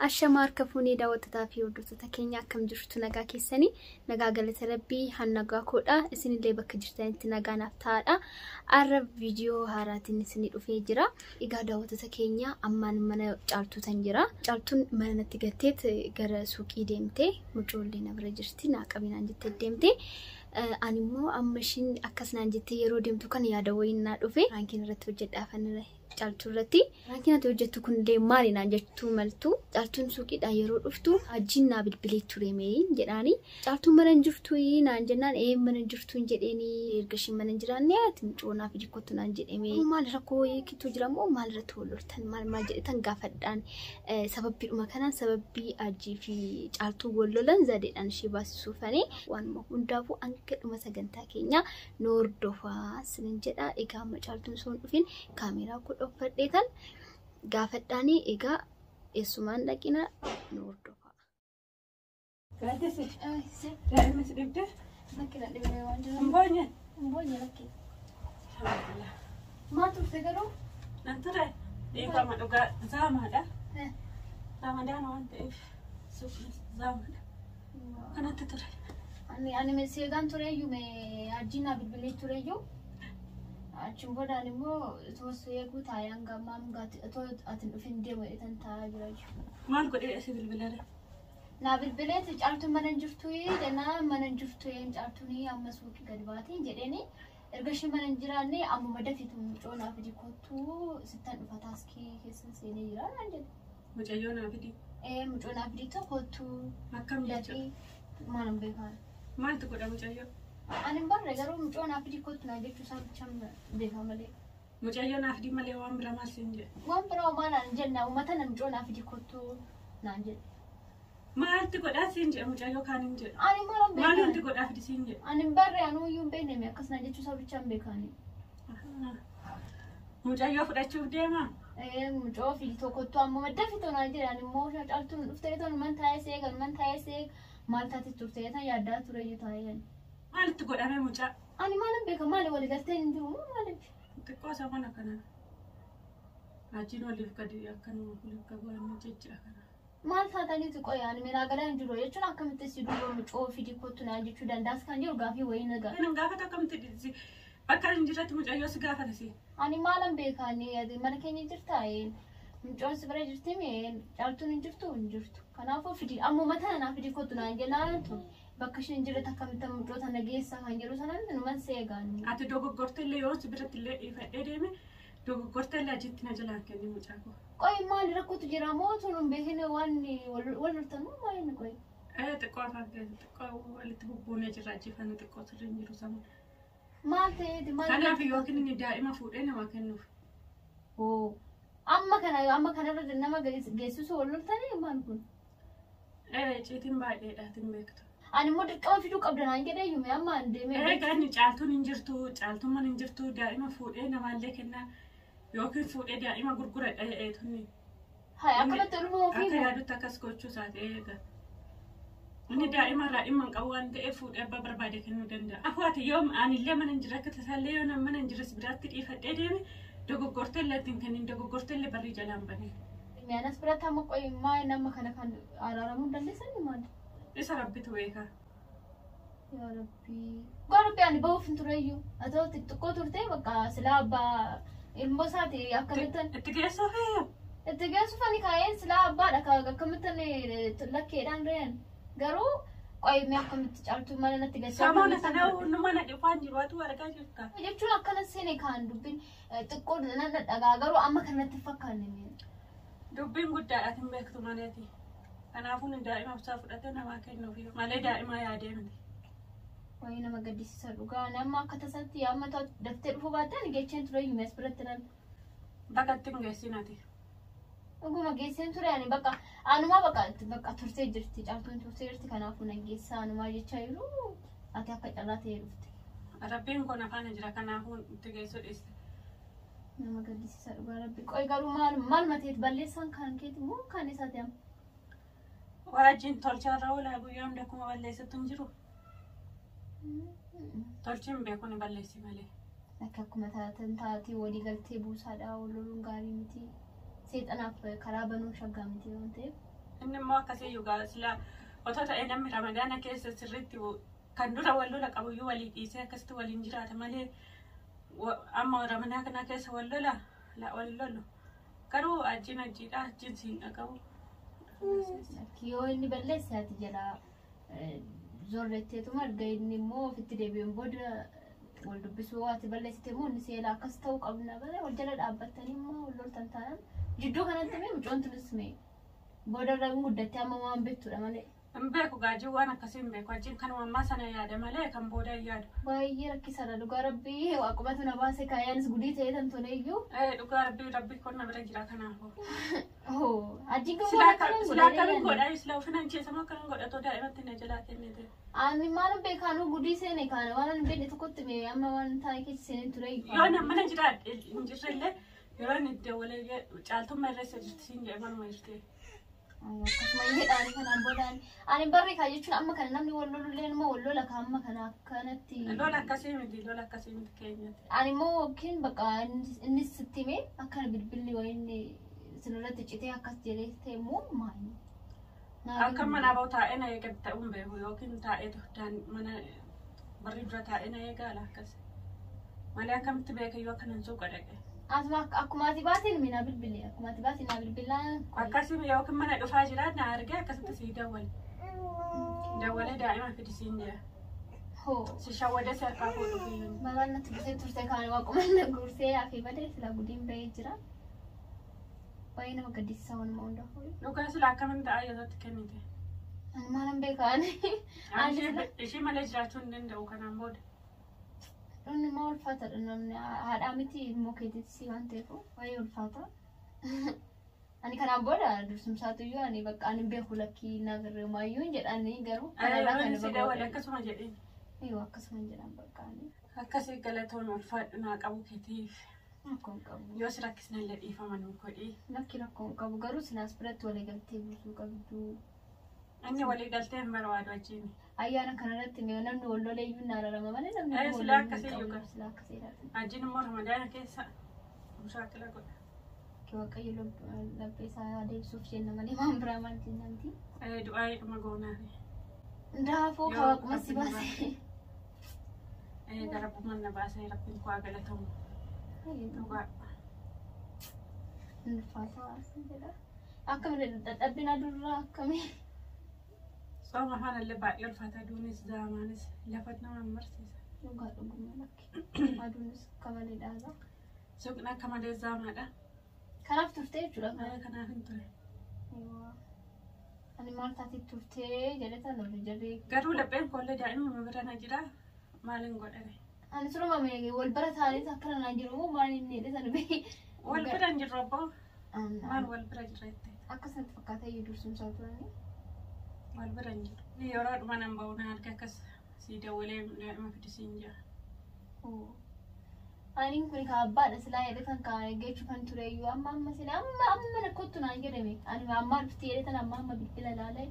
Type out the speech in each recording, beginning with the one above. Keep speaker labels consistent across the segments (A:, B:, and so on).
A: Ashamaar kafuunii daawwattotaa fi hordoftoota keenya akkam jirtu nagaa keessanii nagaa galata rabbii hannagaa koodha isinillee bakka jirtanitti nagaa naaf ta'aadha. Arra viidiyoo haaraatiin isinii dhufee jira. Egaa daawwattoota keenya ammaan mana caaltuu tan jira. Caaltuun mana natti gatteet gara suuqii deemtee mucoollee na bira jirti naa qabinaan jettee deemtee. Ani immoo amma ishiin akkasnaan jettee yeroo deemtu kan yaada wayiin naa dhufe raankiin irratti hojjedhaafan caaltuu irratti raankiin ati hojjettu kun illee maali naan jettuu maltu caaltuun suuqiidhaan yeroo dhuftu ajjiin naa bilbilee ture mee jedhaani caaltuun mana jirtu naan jennaan mana jirtu jedheeni erga ishiin mana jiraanne ati mucoonaa fi jikkottu naan jedhame maal rakkoo kitu jira moo maal irratti walloltan maal jedhetan gaafadhaan sababbiidhuma kanaan sababbii ajjii fi caaltuu wallolan zadeedhaan ishee baasisuufanii waan hundaafuu dhuma sagantaa keenya noordofaa sinin jedha. Egaa amma caaltuun soon dhufin kaameeraa kudha uffadheetan gaafadhaanii egaa eessumaan dhaqina noordofaa.
B: Gaadese daa'ima si dhibde
A: Makkina dhibee waan jiru
B: Mbonye
A: lakkee maa turte garuu
B: nan ture dhiifama dhugaa zaamaadha ramadaan waan ta'eef zaamaadha kanatti ture.
A: Ani meseegaan tureeyyuu ajjiin bilbilee tureeyyuu achiin boodaan immoo toosoo eeguu taayaan gammaan gaati atin dhufin deemu jedhan taa'aa jiraayyu.
B: Maal godhee asi bilbileere?
A: Naa bilbileeti caaltuun mana jirtu jennaan mana jirtu caaltuun amma suuqii gadi baatiin jedheeni erga ishee mana jiraanne ammuma dafitu mucoonaa fi jikkottuu sittan dhufa taaskii keessa seenee jira naan jedhe.
B: Mucayyoonaa fidi?
A: Mucoonaa fidi tokkottuu
B: akkam jecha?
A: Maalan beekaa?
B: Maaltu godha mucayyoo?
A: Ani barre garuu mucoonaa fi jikkottu naan jechuu isaa bichaan beekaa malee.
B: Mucayyoonaa fidi malee waan bira maal siin jedhe?
A: Waan biraa maalaan jenna uummata na mucoonaa fi jikkottu naan jedhe.
B: Maaltu godhaa siin jedhe mucayyoo kaaniin jedhe?
A: Ani maalan beekaa?
B: Maal wanti godhaa fidi siin jedhe?
A: Ani barre anuu iyyuu hin beekne akkas naan jechuu isaa bichaan beekaani.
B: Mucayyoo fudhachuuf deemaa?
A: Mucoo fi tokkottu amma dafitu naan jedhe ani immoo caaltuun dhuftee toon man taa'ee maal taate turte tan yaaddaa ture iyyuu taa'een.
B: Maaltu godhame mucaa?
A: Ani maalan beeka maali walii galteen hin jiru maaliif?
B: Xiqqoo isaa mana kana. Ajiin waliif gadi akkanuma waliif gabaanne jecha kana.
A: Maal taataniitu qoya ani miraa gadaa hin jiru jechuun akkamitti si duuba mucoo fi jikkottu naan jechuu dandaas kan jiru gaafii wayii nagaa.
B: Kan gaafata akkamitti dhisi bakka hin jirretti mucayyoo si gaafata si.
A: Ani maalan beekaanii mana keenya jirtaa mucoon si bira jirti caaltuun hin jirtu. Kanaafuu fidi ammuma tana naaf jikkottu naan jennaan bakka isheen jirtu akkamitti mucoota nageessa kan jedhu sanan numan seegaan.
B: Ati dogoggorteellee yoo si biratti illee dhiifadhee deeme dogoggorteellee achitti na jalaan kenni mucaa koo.
A: Qoy maali rakkootu jira moo tun hin beekne waan wal loltan moo maali qoy?
B: Xiqqoo afaan keessa xiqqoo walitti bubbuunee jirra achiifanii xiqqoo sirrii hin jiru sama.
A: Maal ta'eeti maal?
B: Kanaaf yookiin inni daa'ima fuudhee nama kennuuf.
A: Amma kanarra nama geessisu wal loltanii maal kun?
B: Ciitiin baay'eedhaatiin beektu.
A: Ani immoo dirqama fiduu qabda naan jedhee yume amma hin deemee.
B: Inni caaltuun hin jirtu caaltummaan hin jirtu daa'ima fuudhee namaallee kennaa yookiin fuudhee daa'ima gurguradha jedheetunni.
A: Akkamitti dhufuu ofii?
B: Akka yaadutti akkas gochuu isaati eega. Inni daa'ima irraa dhimma hin qabu waan ta'eef fuudhee abbaa barbaade kennuu danda'a. Afaati yoo anillee mana hin jirre akka tasaallee yoo mana hin jirres biraatti dhiifadhee deeme dogoggorteellee ittiin kennin dogoggorteellee barrii jalaan banee.
A: Miyanas biratti amma qoy maa nama kana kan araaramuu dandeessanii maali?
B: Isa rabbitu beeka.
A: Yaa Rabbii. Garuu ani bahuuf hin tureyyuu. Atoo xiqqoo turtee bakka silaa abbaa ilmoo isaati akkamittan.
B: Itti geessuuf eeyyu.
A: Itti geessuuf ani kaa'een silaa abbaadha akkamittan lakkeedhaan re'an. Garuu qoy mee akkamitti caaltuu mana natti geessaa.
B: Samoona sana nu mana dhufaan jiru atu argaa jirta.
A: Jechuun akkana seene kaan dubbiin xiqqoo nan dhadhagaa garuu amma kanatti fakkaanne.
B: Dubbiin guddaadhaat hin beektu maneeti. Kanaafuu daa'ima ibsaa fudhatee namaa kennuuf malee daa'ima yaadee miti.
A: Wayii nama gaddisiisa dhugaa nama akka tasaatti yaamma daftee dhufuu baatteen geecheen ture yumes biratti nan.
B: Bakkatti hin geessinati.
A: Dhuguma geesseen ture ani bakka anumaa bakka turtee jirti caaltuun turtee jirti kanaafuu nan geessaa anumaa jechaa jiru ati akka carraa ta'ee dhufte.
B: Rabbiin kun afaan jira kanaafuu itti geessuu dhiiste.
A: Nama gaddisiisa dhugaa rabbi qoy garuu maal mateet balleessaan kan keeti moo kan isaati amma?
B: Wajjin tolcharra oolaa guyyaa hunda akkuma balleessatu hin jiru. Tolchiin beeku ni balleessi malee.
A: Akka akkuma taatee walii galtee buusaadhaa wal loluun gaarii miti. Seexanaaf karaa banuun shaggaa miti waan ta'eef.
B: Inni immoo akkasii yugaa sila otoo ta'ee namni ramadaana keessa sirriitti kan dura wal lola qabuyyuu walii dhiisee akkasitti waliin jiraata malee amma ramadaana kana keessa wal lola wal lolu garuu ajjiidha ajjiin siin dhaqabu.
A: Yoo inni balleessaati jala zorretteetuma arga inni immoo ofitti deebi'een booda wal dubbisuu waati balleessite immoo inni seelaa akkas ta'uu qabna bare wal jala dhaabbattanii immoo wal loltan taanaan jidduu kanatti mee mucoon tunis mee booda irraa guddattee amma waan beektuudha malee.
B: Hin beeku gaajii waan akkasii hin beeku ajjiin kanuma ammaa sana yaada malee kan booda hin yaadu.
A: Baay'ee rakkisaadha dhugaa rabbii waaqubatu na baase kaayyaanis gudii ta'ee tan tole iyyuu.
B: Dhugaa rabbii kun na bira jira kanaafuu.
A: Ajjiin kan
B: sila akkamiin godhaa sila ofin ancheessamoo akkamin godhatoo daa'imatti na jalaa kennite.
A: Ani maal beekaanuu gudii seene kaana waan hin beekne tokkotti mee amma waan taa'ee keessa seeneen ture iyyuu.
B: Yoo mana jira hin jirrellee yeroo inni dawwalee caaltummaa irreessa jirti siin jedhe manuma jirti.
A: Akkasuma jedhaani kanaan boodaan ani barri kaa jechuun amma kana namni wal lolullee immoo wal lola kaa amma kana akkanatti.
B: Lola akkasii miti keenyatti.
A: Ani immoo yookiin bakka innis sitti himee akkana bilbilli wayinni sinirratti citee akkas jedhee ta'e immoo maali?
B: Akka mana bahu taa'ee na eegatti ta'uun beeku yookiin taa'ee mana barri dura taa'ee na eegaala akkas. Malee akkamitti beekayyuu akkanan suuqa dhaqe.
A: Asuma akkuma ati baatiin mina bilbilee akkuma ati baatiin na bilbilaan.
B: Akkasii yookiin mana dhufaa jira na argee akkasitti sii dawwale. Dawwalee daa'ima fidisiin jira. Si shawwadee si harkaa fuudhu fiyyuun.
A: Malaan natti dhufee turte kaan waaquma na guursee hafee badee sila gudiin bahee jira. Baay'ee nama gaddisiisaa waanuma hundaafuu.
B: Dhugaa sila akkamiin ta'a yerootti kennite.
A: Ani maalan beekaani.
B: Ishii malee jiraachuu hin danda'u kanaan booda.
A: Inni ma ulfaataadha namni haadhaa miti ilmoo keetitti waan ta'eef baay'ee ulfaata. Ani kanaan booda dursumsaatuyyuu ani bakka ani beeku lakkii nagarree maayyuu jedhanii garuu
B: kanarraa kan irra akkasuma jedheen.
A: Yoo akkasuma jedhan bakka ani.
B: Akkasii galatoon ulfaadhu naa qabu keetiif.
A: Rakkoon qabu.
B: Yoo si rakkisnallee dhiifaman godhii.
A: Lakki rakkoon qabu garuu sinaas biratti walii galtee buusuu qabdu.
B: Inni walii galtee hin barbaadu achiin.
A: Ayyaana kanarratti namni wal lolee iyyuu naararama malee namni
B: wal lolee akkasii
A: yuuqa sila akkasiidha.
B: Ajiin immoo ramadaana keessa mushaakila godha.
A: Waaqayyo labbeesaa adeemsuuf jenna malee waan biraa maal jennanti.
B: Du'aayii dhuma goonaafi.
A: Daafuu kaawwaquma si baase.
B: Garabbumaan na baasee rabbiin koo galatamu. Dhugaa.
A: Ulfaataa jedha. Akkamiin dadhabbina durraa akkamii.
B: Sooma faanallee baay'ee ulfaata aduunis zaamaanis lafat nama marsiisa.
A: Dhugaa dhuguma lakki. Aduunis akka malee dhaala.
B: Suuqni akka malee zaamaadha.
A: Kanaaf turtee jechuudha.
B: Kanaaf hin ture.
A: Ani maal taatee turtee jedhetan olii jarree.
B: Garuu lapheen koollee daa'ima bira na jira maaliin godhame.
A: Ani suruma meeqee wal bira taa'anii akkana naan jiru maal inni jedhetan bee.
B: Wal bira hin jirru abbaa. Maal wal bira jirra jettee.
A: Akkasumatti fakkaata iyyuu dursumsaa turanii.
B: Wal bira hin jiru. Yeroo dhuma nan bahu na arge akkas sii dawwalee daa'ima fidisiin jira.
A: Ani kun kaabbaadha silaa jedhetan kaan eeggachuu kan ture iyyuu amma sila amma rakkootu naan jedhame. Ani amma dhufti jedhetan amma bilbila ilaalee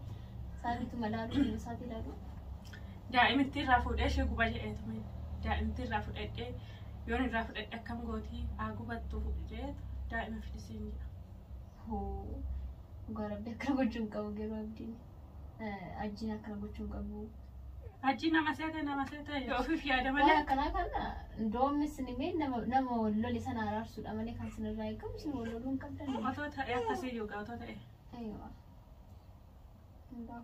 A: isaaniitu malaaluu isaati ilaalu.
B: Daa'imittii irraa fuudhee ishee guba jedheetu daa'imittii irraa fudhadhee yoon irraa fudhadhe akkam gootii haa gubattuu jedheetu daa'ima fidisiin jira.
A: Dhugaa rabbi akkana gochuun qabu yeroo abdiin ajjiin akkana gochuun qabu.
B: Ajji nama seeta ofiif yaada malee.
A: Akkanaa kana doommis nimee nama wal lole sana araarsuudha malee kan sinirraa eegamu sin wal loluu hin qabdan.
B: Otoo ta'e akkasii yookaan otoo ta'e.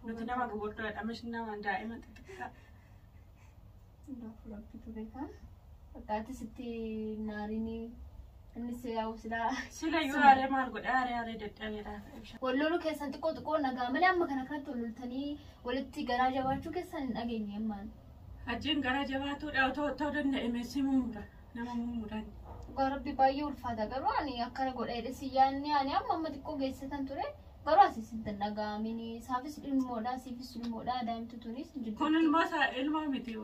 B: Nuti nama gurguddoodha mishi nama daa'ima xixiqqaa.
A: Daafuu rabbitu beekaa. Fakkaatti sitti naarinii innis yaa'u silaa.
B: Sila yoo aaree maal godhe aaree dadhabeedha.
A: Wal loluu keessan xiqqoo nagaa malee amma kana kanatti wal loltanii walitti garaa jabaachuu keessan hin dhageenye ammaan.
B: Ajjiin garaa jabaatuudha otoo danda'e meessi muumuudha nama muumuudhaan.
A: Dhugaa rabbi baay'ee ulfaata garuu ani akkana godheedha si yaadni ani amma xiqqoo geessisan ture garuu asis hin dhaga'amini saafis dhimmoodha siifis dhimmoodha daa'imtu tunis.
B: Kun ilmoo miti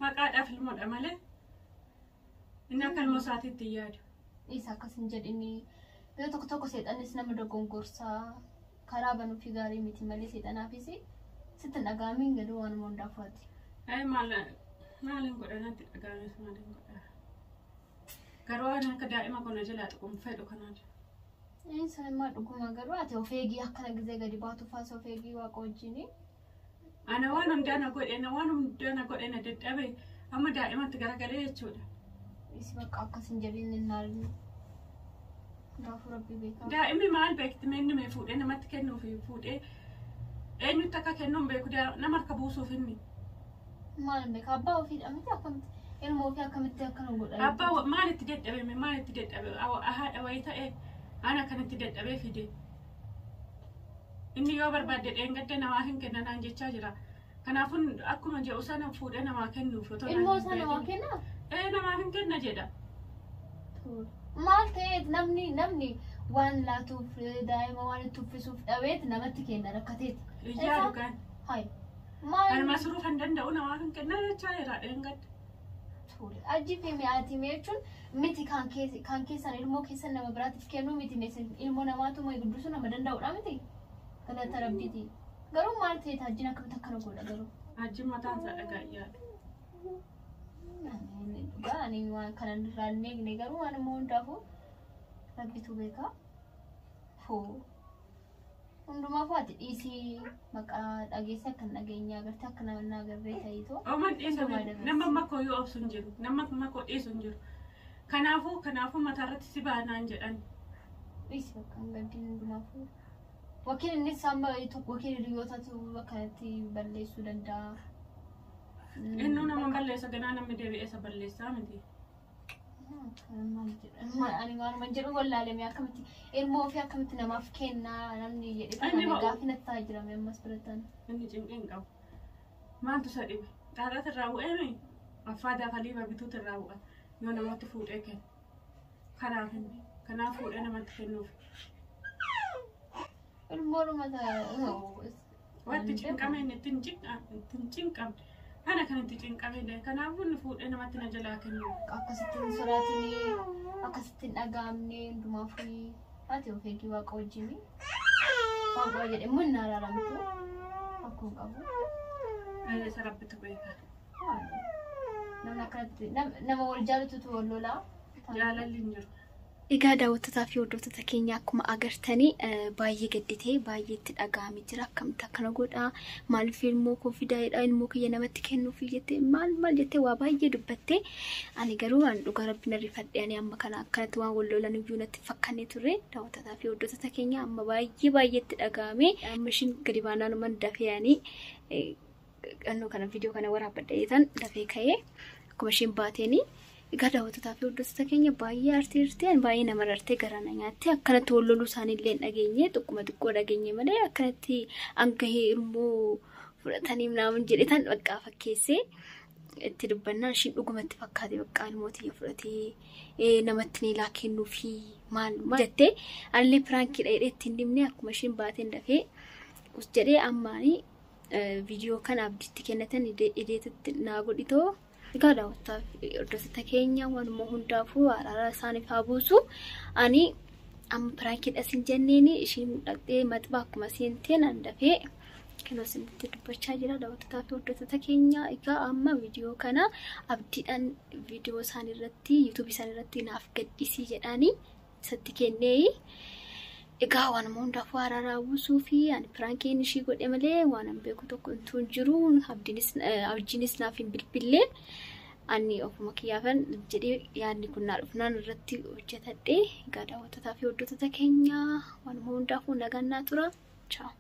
B: maqaadhaaf ilmoodha malee. Inni akka ilmoo isaatiitti yaadu.
A: Isa akkas hin jedhini yoo tokko seexannis nama dogoggorsaa karaa banuufi gaarii miti malee seexanaafis sitti dhaga'amiin galuu waanuma hundaafaati.
B: Maaliin godhanatti dhaga'ames maaliin godhaa. Garuu waan akka daa'ima kana jalaa xiqqoon fedhu kanaadha.
A: Sanammaa dhuguma garuu ati ofeegii akkana gizee gadi baatu faasa ofeegii waaqa wajjini.
B: Ana waan hundaana godhe na dadhabe amma daa'imatti garagalee jechuudha.
A: Isi bakka akkasin jabiin hin naallu. Gaafu rabbi beekaa.
B: Daa'imni maal beekti inni mee fuudhee namatti kennuuf fuudhee eenyutti akka kennuun beeku nama akka buusuuf inni.
A: Maal beeka abbaa ofiidha miti akkamitti ilma ofii akkamitti akkana godha.
B: Abbaa maalitti dadhabe haadha wayii ta'e ana kanatti dadhabee fide. Inni yoo barbaadde dheengadde namaa hin kennanaan jechaa jira. Kanaafuu akkuma jedhu sana fuudhee namaa kennuuf otoo
A: ilmoo sana namaa kenna?
B: Namaa hin kenna jedha.
A: Maal ta'eet namni waan laatuuf daa'ima waan itti uffisuuf dhabeet namatti kenna rakkateeti.
B: Ijaa dhugaan.
A: Hayi.
B: Kan masruuf hin danda'u namaa hin kenna jechaa jira dheengadde.
A: Ajjiifee mi'aatii jechuun miti kan keessan ilmoo keessan nama biraatiif kennu miti ilmoo namaatu moo guddisuu nama danda'udha miti. Galata rabbiiti. Garuu maal ta'eet ajjiin akkamitti akkana godha garuu?
B: Ajjiin mataan isaa dhagaa iyyaadha.
A: Dhugaa ani waan kana irraa hin eegne garuu waan immoo hundaafuu rabbitu beekaa. Hundumaafuu ati dhiisii maqaa dhageessa kan dhageenya agartee akka nama agarree ta'itoo.
B: Ooman dhiisuu nama makkoo yoo obsu hin jiru. Nama makkoo dhiisuu hin jiru. Kanaafuu mataarratti si baanaan jedhan.
A: Dhiisii bakka hin gaddiin hundumaafuu. Wakiin innis amma wakiin hiriyootatu akkanatti balleessuu danda'a.
B: Inni nama balleessa ganaa namni deebi'ee isa balleessaa miti.
A: Ani waanuma jedhu wallaalee akkamitti ilmoo ofii akkamitti namaaf kennaa namni jedhee gaaffinatti taa'aa jirame ammas birataan.
B: Inni cinqii hin qabu. Maaltu isa dhibe? Xaadhaati irraa bu'ee affaadaa faliiba bituutu irraa bu'a yoo namatti fuudhee kenna. Kanaaf fuudhee namatti kennuuf.
A: Ilmoodhuma
B: wanti cinqame inni ittiin cinqamne. Ana kan itti cinqamee kanaafuu inni fuudhee namatti na jalaa kennu.
A: Akkasittiin sodaatanii akkasittiin dhagaamne hundumaafuu ati ofeegii waaqa wajjini. Waaqa jedhee immoo inni araaramtu akkuma qabu.
B: Isa rabbitu beeka.
A: Namni akkanatti nama wal jaalatutu wal lolaa.
B: Jaalalli hin jiru.
A: Egaa daawwattoota fi hordoftoota keenya akkuma agartanii baay'ee gadditee baay'ee itti dhaga'amee jira akkamitti akkana godhaa maaliif ilmoo koo fidaa'edha ilmoo kiyya namatti kennuuf jettee maal jettee waa baay'ee dubbattee ani garuu waan dhugaa rabbi na rifadhee ani amma kana akkanatti waan wal lolan iyyuu natti fakkaannee turre daawwattoota fi hordoftoota keenya amma baay'ee itti dhaga'amee amma ishiin gadi baanaan man dafee ani annoo kana viidiyoo kana waraabadha jetan dafee ka'ee akkuma ishiin baateenii. Egaa daawwattoota fi hordoftoota keenya baay'ee aartiin baay'ee nama rartee garana nyaattee akkanatti wal loluu isaaniillee hin dhageenye xiqquma xiqqoo dhageenye malee akkanatti angahee ilmoo fudhatanii naamun jedhetan bakka fakkeessee itti dubbannaan ishiin dhugumatti fakkaate bakka ilmootii fudhatee namatti niilaa kennuu fi maal jettee anillee piraankiidha jedhee ittiin dhimne akkuma ishiin baateen dafee us jedhee ammaanii viidiyoo kana abdiitti kennatan ideetitti naa godhitoo. Egaa daawwattoota fi hordoftoota keenya waanuma hundaafuu araara isaaniif haa buusu. Ani amma piraankiidha sin jenneeni ishiin dhaqxee maxxaa akkuma seenteen an dafee kan isinitti dubbachaa jira daawwattoota fi hordoftoota keenya. Egaa amma viidiyoo kana abdiidhaan viidiyoo isaanii irratti yuutuubii isaanii irratti naaf gadhiisii jedhaanii isatti kennee. Egaa waanuma hundaafuu araara buusuu fi ani piraankiin ishii godhe malee waan an beeku tokko hin jiru abdiinis naaf hin bilbilee ani ofuma kiyyaafan jedhee yaadni kun naa dhufnaan irratti hojjetadhe. Egaa daawwattoota fi hordoftoota keenya waanuma hundaafuu nagannaa tura. Ciao.